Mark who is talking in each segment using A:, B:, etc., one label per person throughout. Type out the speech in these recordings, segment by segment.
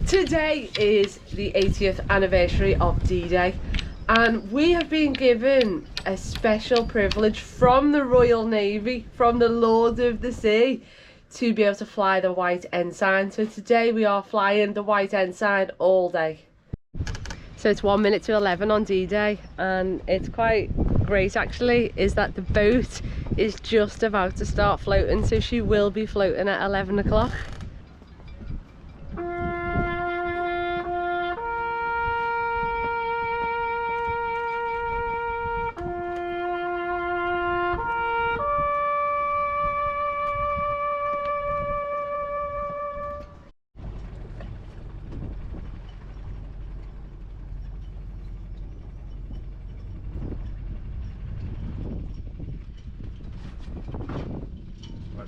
A: Today is the 80th anniversary of D-Day, and we have been given a special privilege from the Royal Navy, from the Lord of the Sea, to be able to fly the White Ensign. So today we are flying the White Ensign all day. So it's 1 minute to 11 on D-Day, and it's quite great actually, is that the boat is just about to start floating, so she will be floating at 11 o'clock.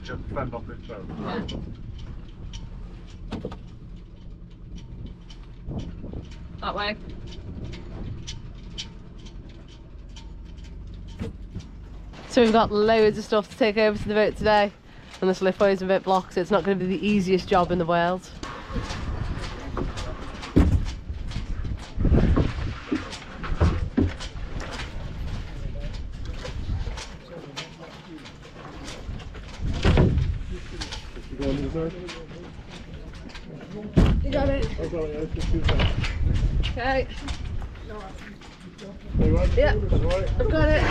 B: Just fend off it, so.
A: Yeah. That way. So we've got loads of stuff to take over to the boat today, and the slipway is a bit blocked, so it's not going to be the easiest job in the world. You got it. Okay. Yeah, I've got it.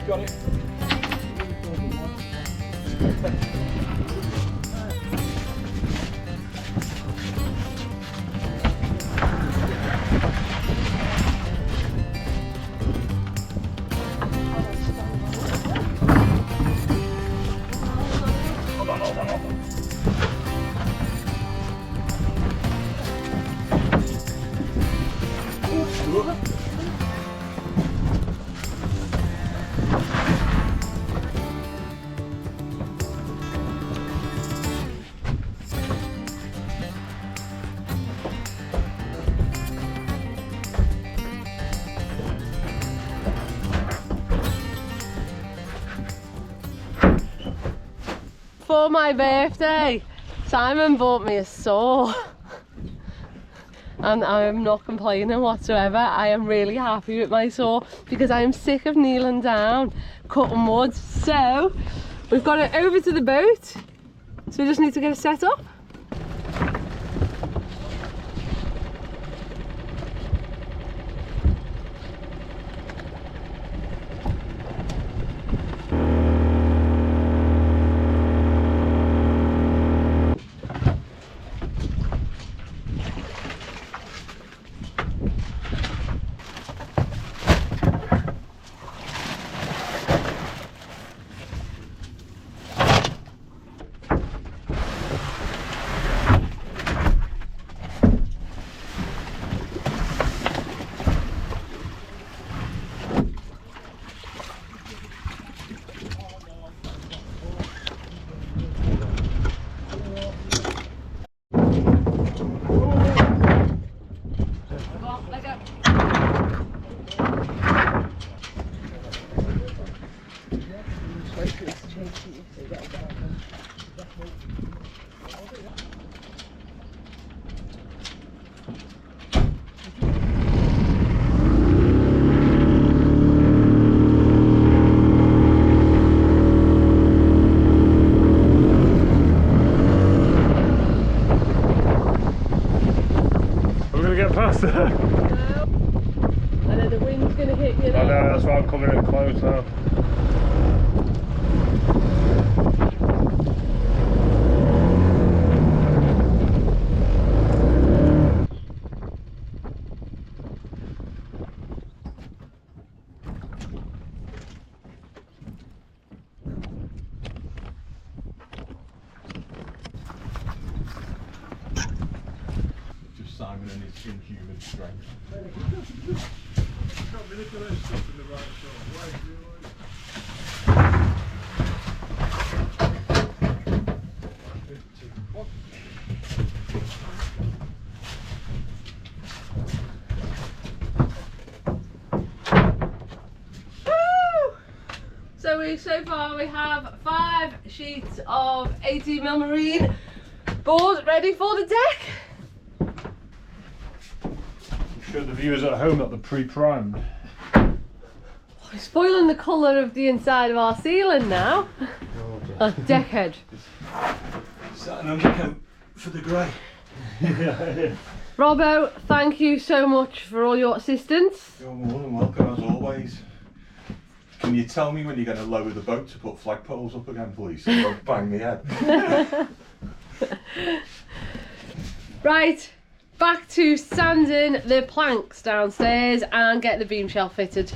B: Got it.
A: For my birthday, Simon bought me a saw, and I am not complaining whatsoever. I am really happy with my saw because I am sick of kneeling down cutting wood. So we've got it over to the boat, so we just need to get it set up.
B: faster.
A: No. And then the wind's going to hit you.
B: I know, that's why I'm coming in close now.
C: climbing in his inhuman strength.
B: Can't manipulate stuff in the right sort of way, do you like?
A: So far we have 5 sheets of 18mm marine board ready for the deck.
C: Show the viewers at home that they're pre-primed.
A: We're spoiling the colour of the inside of our ceiling now. Our deck head.
C: Satin undercoat for the grey. Yeah.
A: Robbo, thank you so much for all your assistance.
C: You're more than welcome as always. Can you tell me when you're going to lower the boat to put flagpoles up again, please? So don't bang me head.
A: Right, back to sanding the planks downstairs and get the beam shell fitted.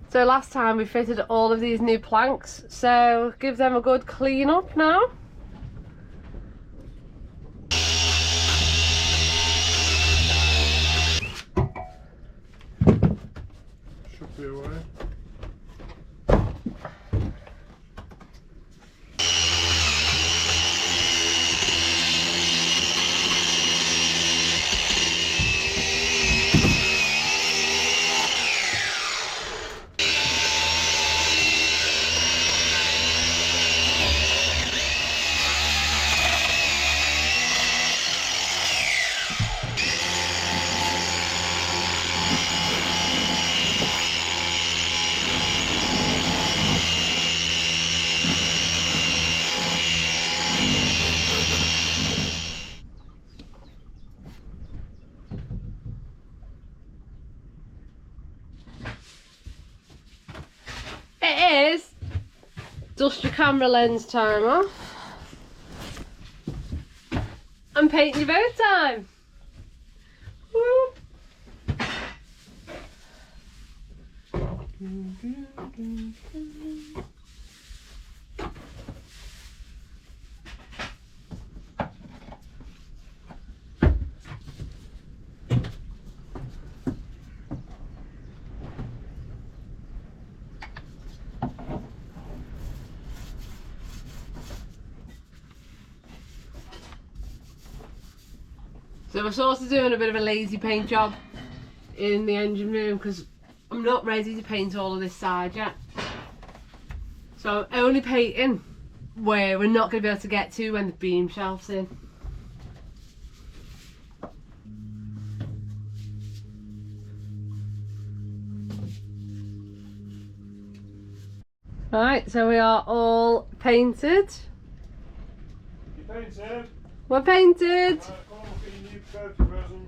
A: So last time we fitted all of these new planks, so give them a good clean up now.
B: Should be away.
A: It is dust your camera lens time off and painting your boat time. Woo. So we're sort of doing a bit of a lazy paint job in the engine room because I'm not ready to paint all of this side yet. So I'm only painting where we're not going to be able to get to when the beam shelf's in. Right, so we are all painted.
B: You painted?
A: We're painted!
B: Right, come on, look at your new birthday present.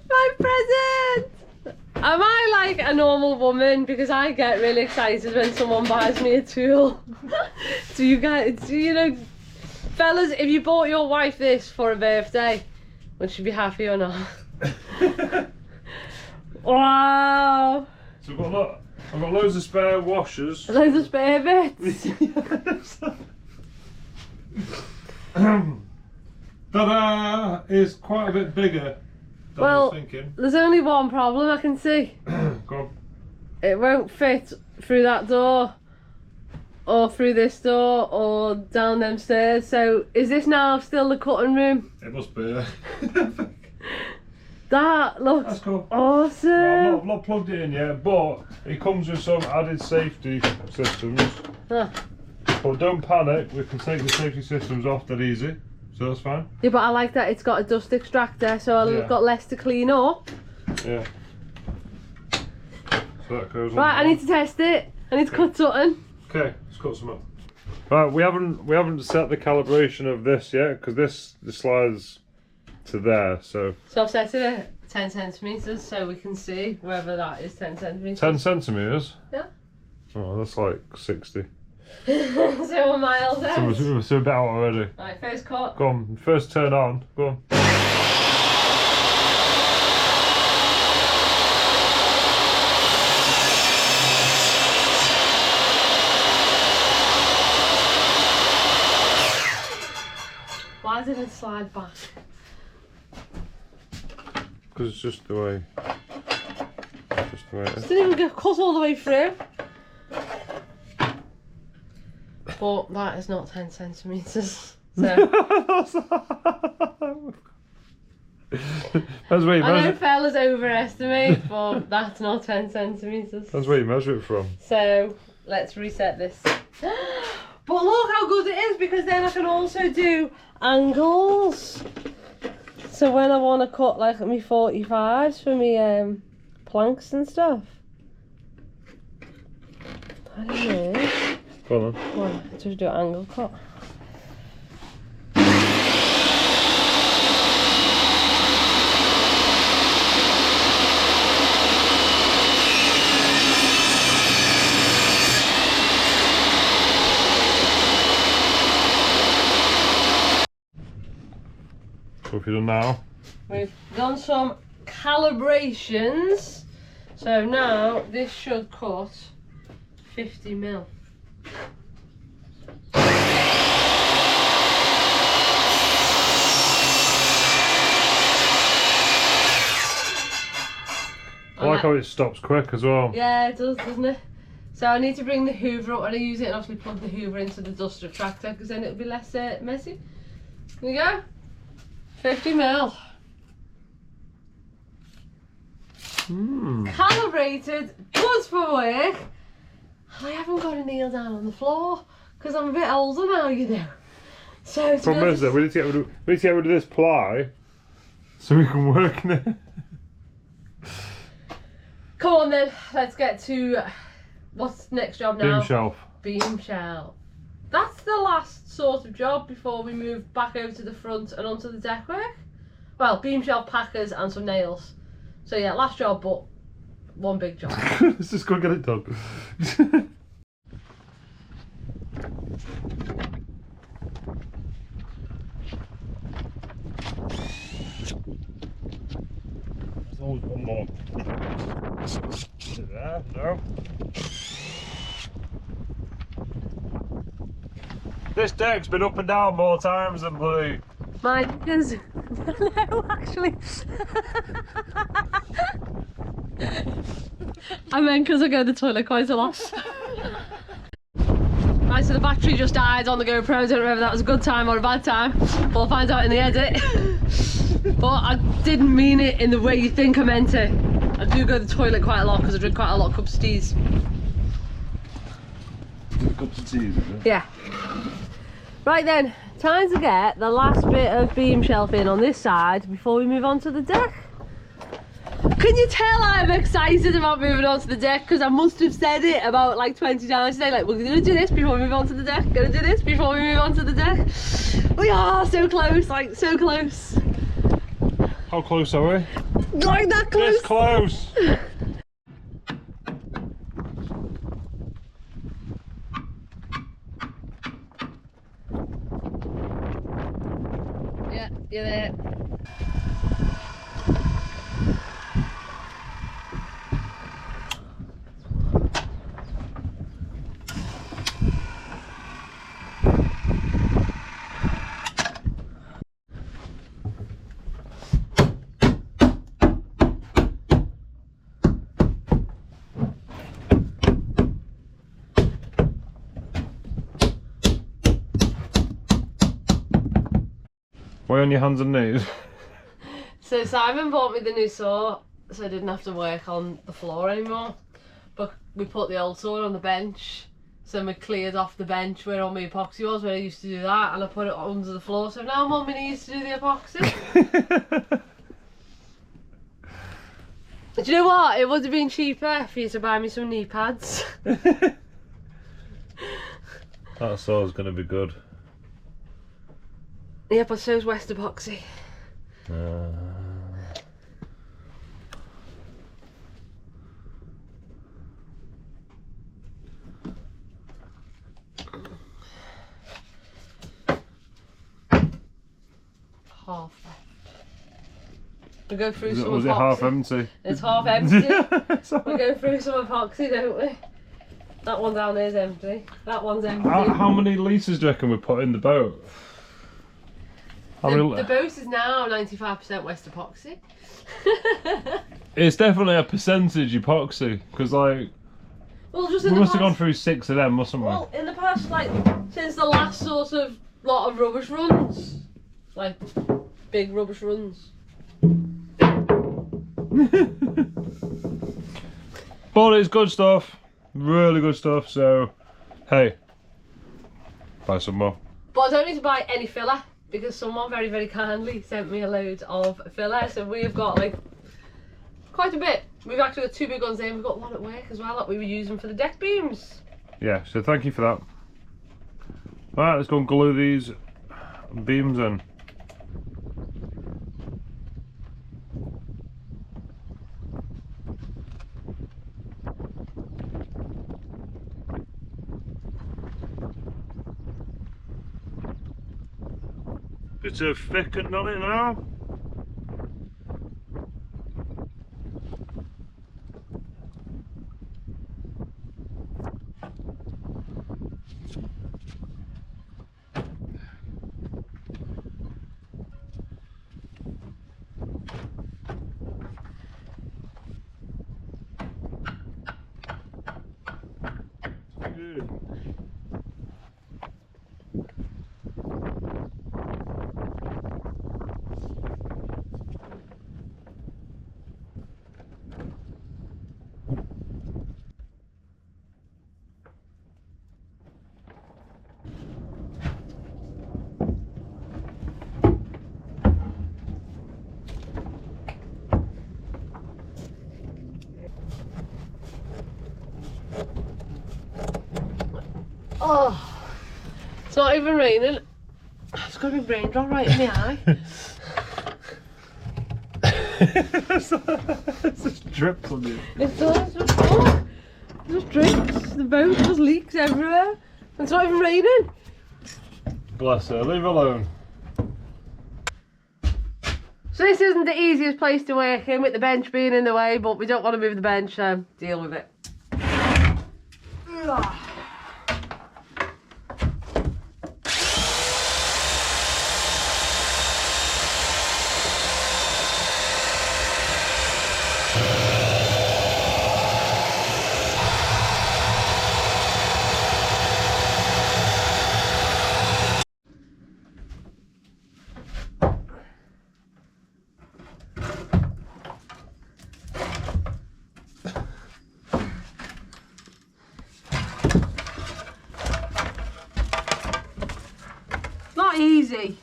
A: My present! Am I like a normal woman? Because I get really excited when someone buys me a tool. Do you guys, fellas, if you bought your wife this for a birthday, would she be happy or not? Wow!
B: So I've got loads of spare washers.
A: Loads of spare bits.
B: Ta-da! Is quite a bit bigger than I was thinking.
A: There's only one problem I can see.
B: Go on.
A: It won't fit through that door, or through this door, or down them stairs. So is this now still the cutting room?
B: It must be.
A: That looks
B: That's cool.
A: awesome.
B: No, I've not plugged it in yet, but it comes with some added safety systems.
A: Ah.
B: But don't panic, we can take the safety systems off that easy, so that's fine.
A: Yeah, but I like that it's got a dust extractor, so I've got less to clean up.
B: Yeah. So that goes on.
A: Right, I need to test it. I need to cut something.
B: Okay, let's cut some up. Right, we haven't set the calibration of this yet because this slides to there, so
A: So I've set it at 10 centimetres so we can see whether that is 10 centimetres.
B: 10 centimetres?
A: Yeah.
B: Oh, that's like 60.
A: So we're miles out.
B: So we're a bit out already.
A: Right, first cut.
B: Go on, first turn on, go on.
A: Why is didn't slide back?
B: Because it's just the way. Just the way it
A: It
B: is.
A: didn't even get cut all the way through. But that is not 10 centimetres. So.
B: That's where you
A: I know
B: measure.
A: fellas overestimate, but that's not 10 centimetres.
B: That's where you measure it from.
A: So let's reset this. But look how good it is, because then I can also do angles. So when I want to cut like me 45s for me planks and stuff. I don't know.
B: Go on then.
A: Well, just do an angle cut.
B: What have you done now?
A: We've done some calibrations. So now this should cut 50 mil.
B: I like how it stops quick as well.
A: Yeah, it does, doesn't it? So I need to bring the hoover up when I use it, and obviously plug the hoover into the dust retractor, because then it'll be less messy. There you go. 50 mil. Calibrated, good for work. I haven't got to kneel down on the floor because I'm a bit older now, you know. So to
B: Problem
A: be
B: is that we need to get rid of this ply so we can work in it.
A: Come on then, let's get to what's the next job now?
B: Beam shelf.
A: Beam shelf. That's the last sort of job before we move back over to the front and onto the deck work. Well, beam shelf packers and some nails. So yeah, last job, but one big job.
B: Let's just go and get it done. There's always one more. Is it there? No. This deck's been up and down more times than blue.
A: Mine, because no, actually. I meant because I go to the toilet quite a lot. Right, so the battery just died on the GoPro. I don't know whether that was a good time or a bad time. We'll find out in the edit. But I didn't mean it in the way you think I meant it. I do go to the toilet quite a lot because I drink quite a lot of cups of teas.
C: Cups of tea, is it?
A: Yeah. Right then, time to get the last bit of beam shelf in on this side before we move on to the deck. Can you tell I'm excited about moving on to the deck? Because I must have said it about like 20 times today, like we're going to do this before we move on to the deck, going to do this before we move on to the deck. We are so close, like so close.
B: How close are we?
A: Like that close.
B: This close!
A: Yeah, you're there.
B: Why on your hands and knees?
A: So Simon bought me the new saw, so I didn't have to work on the floor anymore. But we put the old saw on the bench, so we cleared off the bench where all my epoxy was, where I used to do that, and I put it under the floor. So now I'm on my knees to do the epoxy. Do you know what? It would have been cheaper for you to buy me some knee pads.
B: That saw's going to be good.
A: Yeah, but so's West epoxy. Half. We go through some
B: Was
A: epoxy.
B: it half empty?
A: It's half empty. We go through some epoxy, don't we? That one down there is empty. That one's empty.
B: How many litres do you reckon we put in the boat?
A: The boat is now 95% West epoxy.
B: It's definitely a percentage epoxy, because like we must have gone through 6 of them, mustn't we?
A: Well, in the past, like since the last sort of lot of rubbish runs, like big rubbish runs.
B: But it's good stuff, really good stuff. So, hey, buy some more.
A: But I don't need to buy any filler because someone very, very kindly sent me a load of filler. So we have got like quite a bit. We've actually got 2 big ones in. We've got one at work as well that we were using for the deck beams.
B: Yeah, so thank you for that. Alright, let's go and glue these beams in. Bit of thickening on it now.
A: Oh, it's not even raining. It's got a raindrop right in the eye.
B: It just drips on you.
A: It does, it just drips. The boat just leaks everywhere. It's not even raining.
B: Bless her, leave her alone.
A: So this isn't the easiest place to work in with the bench being in the way, but we don't want to move the bench, so deal with it. Ugh. Easy.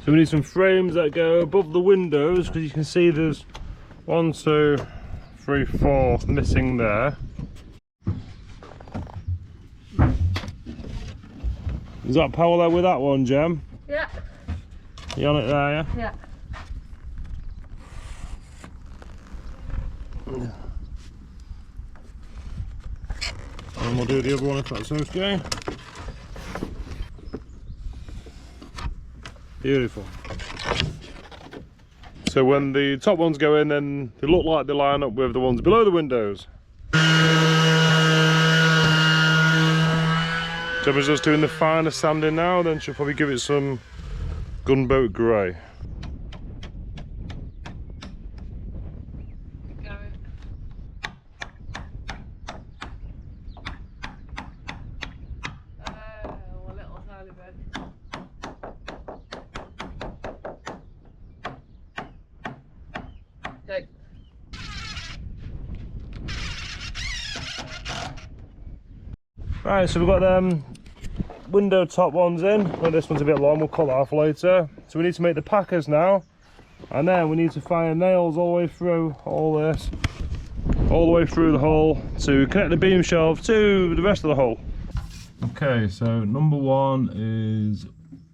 B: So we need some frames that go above the windows, because you can see there's 1, 2, 3, 4 missing there. Is that parallel with that one, Jem?
A: Yeah.
B: You on it there, yeah?
A: Yeah.
B: And we'll do the other one if that's okay. Beautiful. So when the top ones go in, then they look like they line up with the ones below the windows. Gemma's just doing the finer sanding now, then she'll probably give it some gunboat grey. Right, so we've got window top ones in. Well, this one's a bit long, we'll cut that off later. So we need to make the packers now, and then we need to fire nails all the way through all this, all the way through the hull to connect the beam shelf to the rest of the hull. Okay, so number 1 is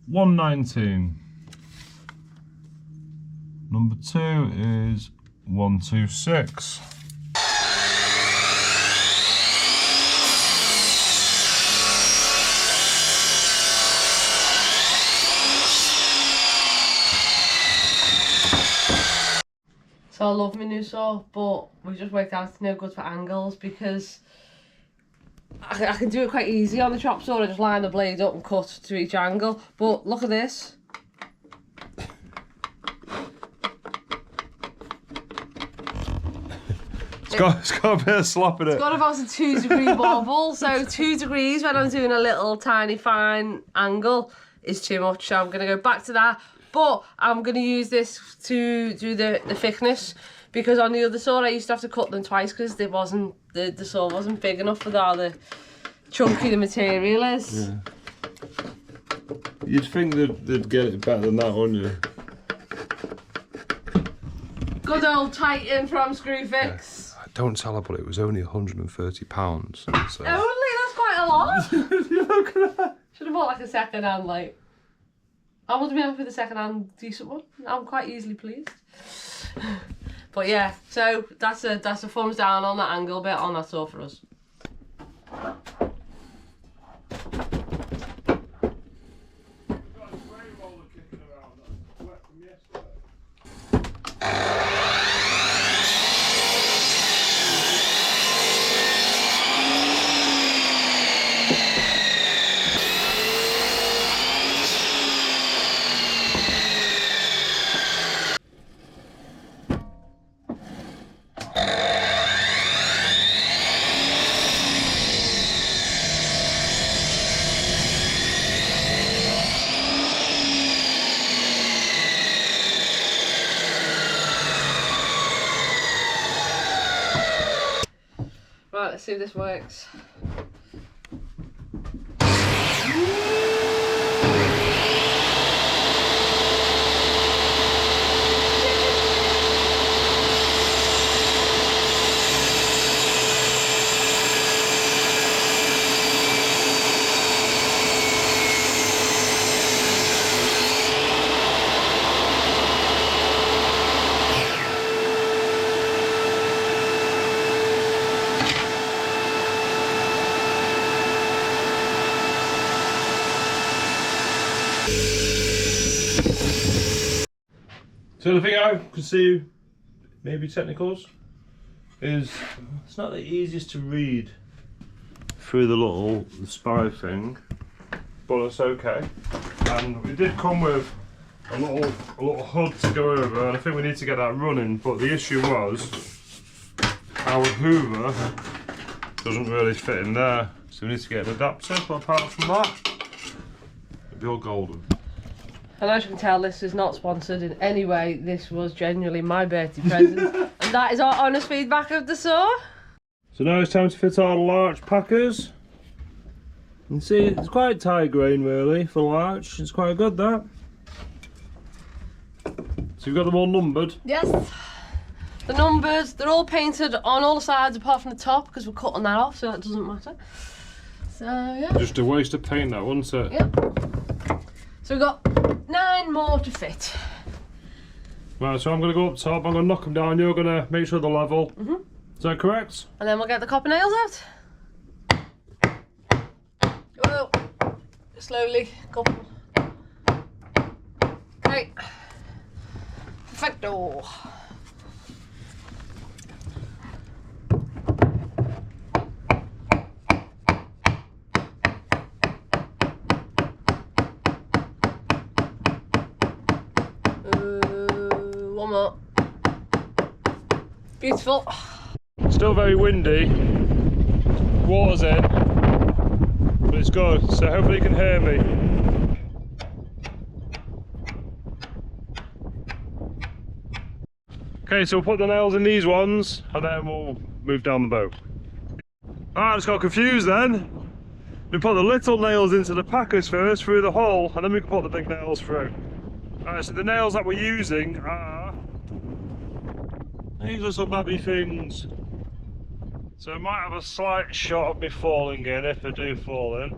B: 119. Number 2 is 126.
A: So I love my new saw, but we've just worked out it's no good for angles because I can do it quite easy on the chop saw. I just line the blade up and cut to each angle. But look at this.
B: It's got a bit of slop in it.
A: It's got about a 2-degree wobble. So 2 degrees when I'm doing a little tiny fine angle is too much. So I'm going to go back to that. But I'm going to use this to do the thickness, because on the other saw I used to have to cut them twice because it wasn't the saw wasn't big enough for how the chunky the material is.
B: Yeah. You'd think they'd get it better than that, wouldn't you?
A: Good old Titan from Screwfix.
B: Yeah. Don't tell her, but it was only £130. So.
A: Only? That's quite a lot.
B: Look at that.
A: Should have bought like a second hand, like. I would have been happy with a second hand decent one. I'm quite easily pleased. But yeah, so that's a thumbs down on that angle bit on that saw for us. Right, let's see if this works.
B: So the thing I could see, maybe technicals, is it's not the easiest to read through the little spy thing, but it's okay. And we did come with a little HUD to go over, and I think we need to get that running. But the issue was our Hoover doesn't really fit in there, so we need to get an adapter. But apart from that, it'll be all golden.
A: And as you can tell, this is not sponsored in any way. This was genuinely my birthday present. And that is our honest feedback of the saw.
B: So now it's time to fit our large packers. You can see it's quite tight grain really for large. It's quite good, that. So you've got them all numbered?
A: Yes. The numbers, they're all painted on all the sides apart from the top because we're cutting that off, so that doesn't matter. So yeah.
B: Just a waste of paint that, wasn't it?
A: Yep. So we've got 9 more to fit.
B: Right, so I'm going to go up top, I'm going to knock them down, you're going to make sure they're level. Mm-hmm. Is that correct?
A: And then we'll get the copper nails out. Whoa. Slowly, couple. Okay. Perfecto. One more. Beautiful.
B: Still very windy. Water's in. But it's good, so hopefully you can hear me. Okay, so we'll put the nails in these ones and then we'll move down the boat. Alright, I just got confused then. We put the little nails into the packers first through the hole, and then we can put the big nails through. Alright, so the nails that we're using are... these are some heavy things. So I might have a slight shot of me falling in if I do fall in.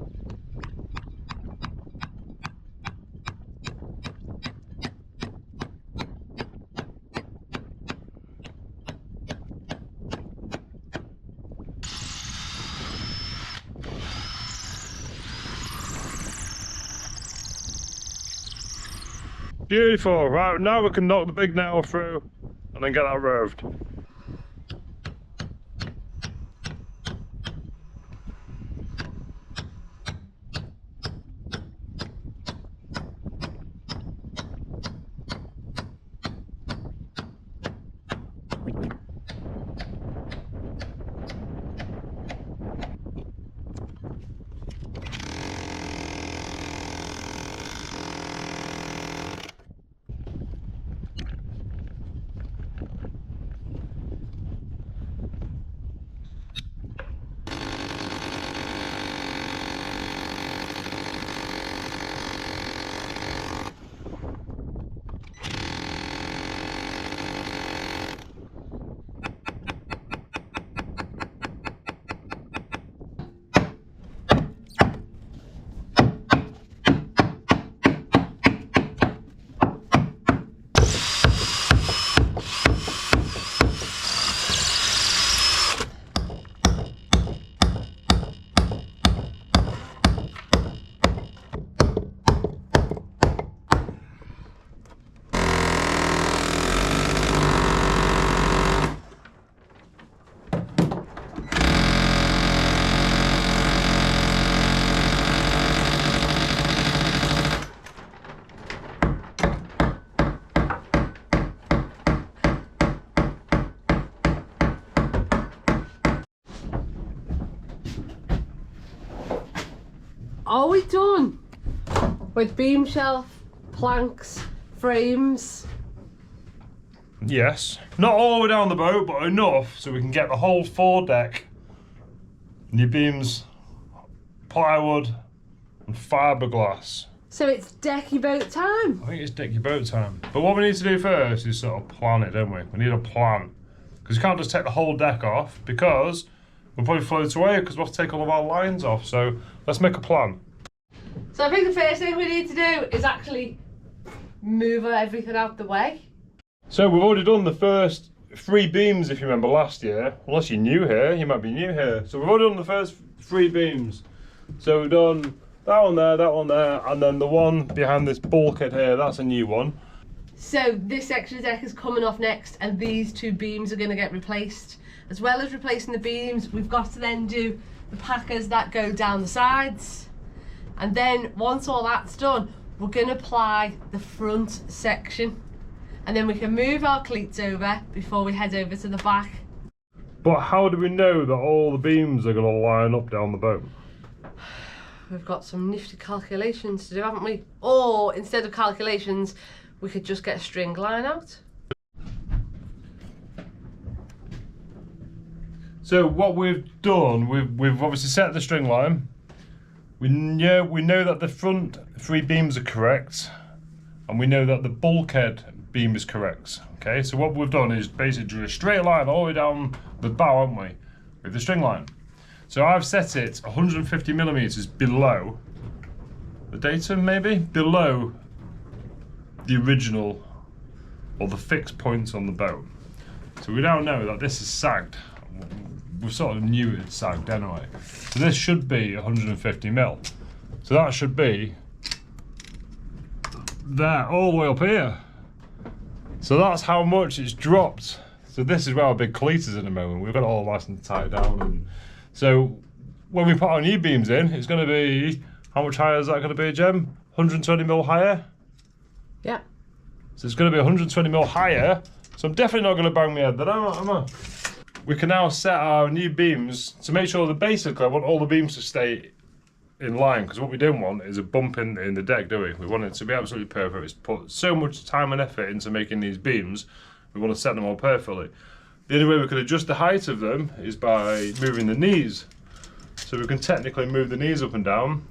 B: Beautiful, right, now we can knock the big nail through and then get that roved.
A: Are we done with beam shelf, planks, frames?
B: Yes. Not all the way down the boat, but enough so we can get the whole foredeck. New beams, plywood, and fiberglass.
A: So it's decky boat time.
B: I think it's deck your boat time. But what we need to do first is sort of plan it, don't we? We need a plan. Because you can't just take the whole deck off, because we'll probably float away because we'll have to take all of our lines off. So let's make a plan.
A: So I think the first thing we need to do is actually move everything out the way.
B: So we've already done the first 3 beams, if you remember last year. Unless you're new here, you might be new here. So we've already done the first 3 beams. So we've done that one there, and then the one behind this bulkhead here, that's a new one.
A: So this extra deck is coming off next, and these 2 beams are going to get replaced. As well as replacing the beams, we've got to then do the packers that go down the sides. And then once all that's done, we're going to apply the front section. And then we can move our cleats over before we head over to the back.
B: But how do we know that all the beams are going to line up down the boat?
A: We've got some nifty calculations to do, haven't we? Or instead of calculations, we could just get a string line out.
B: So what we've done, we've obviously set the string line. We know that the front 3 beams are correct, and we know that the bulkhead beam is correct. Okay, so what we've done is basically drew a straight line all the way down the bow, haven't we, with the string line. So I've set it 150 millimeters below the datum, maybe below the original or the fixed points on the boat. So we now know that this is sagged. We sort of knew it sagged anyway. So this should be 150 mil. So that should be there, all the way up here. So that's how much it's dropped. So this is where our big cleat is in a moment. We've got it all nice and tight down. And so when we put our new beams in, it's going to be, how much higher is that going to be, Jem? 120 mil higher?
A: Yeah.
B: So it's going to be 120 mil higher. So I'm definitely not going to bang my head there, am I? We can now set our new beams to make sure that basically I want all the beams to stay in line, because what we don't want is a bump in the deck, do we? We want it to be absolutely perfect. It's put so much time and effort into making these beams, we want to set them all perfectly. The only way we can adjust the height of them is by moving the knees. So we can technically move the knees up and down,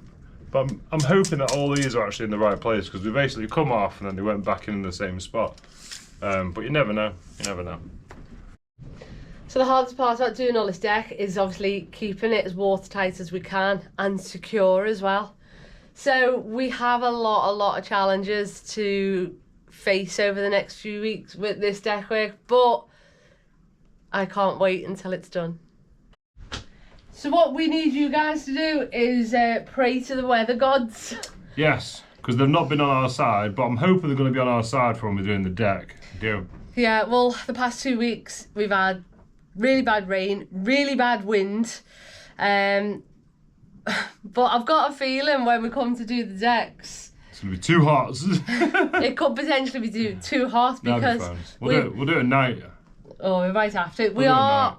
B: but I'm hoping that all these are actually in the right place, because we basically come off and then they went back in the same spot. But you never know, you never know.
A: So the hardest part about doing all this deck is obviously keeping it as watertight as we can and secure as well. So we have a lot of challenges to face over the next few weeks with this deck work, but I can't wait until it's done. So what we need you guys to do is pray to the weather gods.
B: Yes, because they've not been on our side, but I'm hoping they're going to be on our side for when we're doing the deck.
A: Yeah, well, the past 2 weeks we've had really bad rain, really bad wind. But I've got a feeling when we come to do the decks,
B: It's going to be too hot.
A: it could potentially be too hot because
B: We'll do it at night.
A: Oh, we might have to. We
B: do it at
A: are
B: night.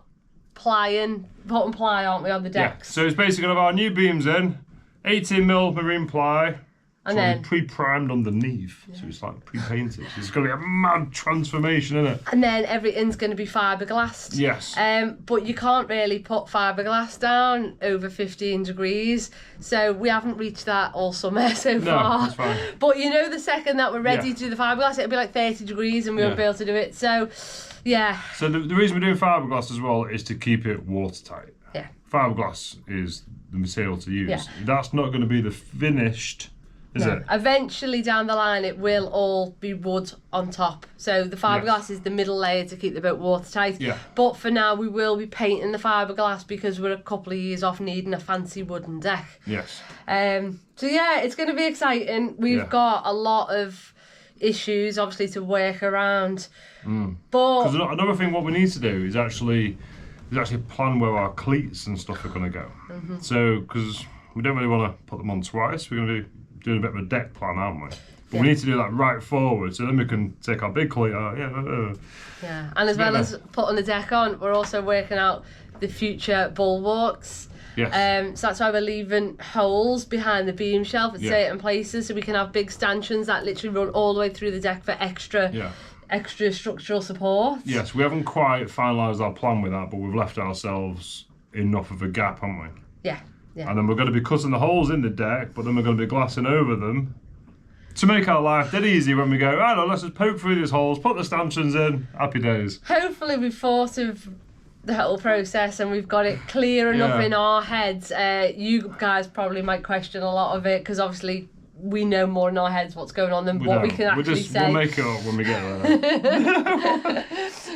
A: put and ply, aren't we, on the
B: Yeah,
A: decks?
B: so it's basically going to have our new beams in, 18mm marine ply,
A: And
B: so
A: then
B: pre-primed underneath, so it's like pre-painted. So it's going to be a mad transformation, isn't it?
A: and then everything's going to be fiberglassed.
B: Yes.
A: But you can't really put fiberglass down over 15 degrees, so we haven't reached that all summer so far.
B: that's fine.
A: But you know, the second that we're ready
B: Yeah.
A: to do the fiberglass, it'll be like 30 degrees and we won't be able to do it. So, yeah.
B: So the reason we're doing fiberglass as well is to keep it watertight.
A: Yeah.
B: Fiberglass is the material to use.
A: Yeah.
B: That's not going to be the finished, is it?
A: Eventually down the line it will all be wood on top. So the fiberglass is the middle layer to keep the boat watertight.
B: Yeah.
A: But for now we will be painting the fiberglass because we're a couple of years off needing a fancy wooden deck.
B: Yes.
A: So yeah, it's going to be exciting. We've got a lot of issues obviously to work around. But
B: Because another thing, what we need to do is actually plan where our cleats and stuff are going to go. So, because we don't really want to put them on twice, we're going to be doing a bit of a deck plan, aren't we? But we need to do that right forward, so then we can take our big cleat out.
A: yeah, and as well as putting the deck on, we're also working out the future bulwarks.
B: Yes.
A: So that's why we're leaving holes behind the beam shelf at certain places, so we can have big stanchions that literally run all the way through the deck for extra structural support.
B: Yes, we haven't quite finalised our plan with that, but we've left ourselves enough of a gap, haven't we?
A: Yeah. Yeah.
B: And then we're going to be cutting the holes in the deck, but then we're going to be glassing over them to make our life dead easy when we go, oh no, let's just poke through these holes, put the stanchions in, happy days.
A: Hopefully we've thought of the whole process and we've got it clear enough in our heads. You guys probably might question a lot of it because obviously we know more in our heads what's going on than what we can actually say.
B: We'll make it up when we get there.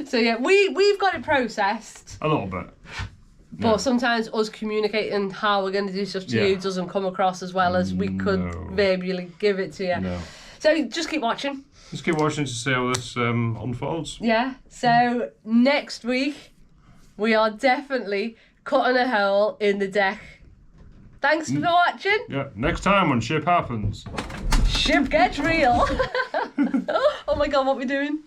A: So yeah, we've got it processed.
B: A little bit.
A: But sometimes us communicating how we're going to do stuff to you doesn't come across as well as we could verbally give it to you.
B: No.
A: So just keep watching.
B: Just keep watching to see how this unfolds.
A: Yeah. So next week we are definitely cutting a hole in the deck. Thanks for watching.
B: Yeah. Next time when ship happens.
A: Ship gets real. Oh my god, what are we doing?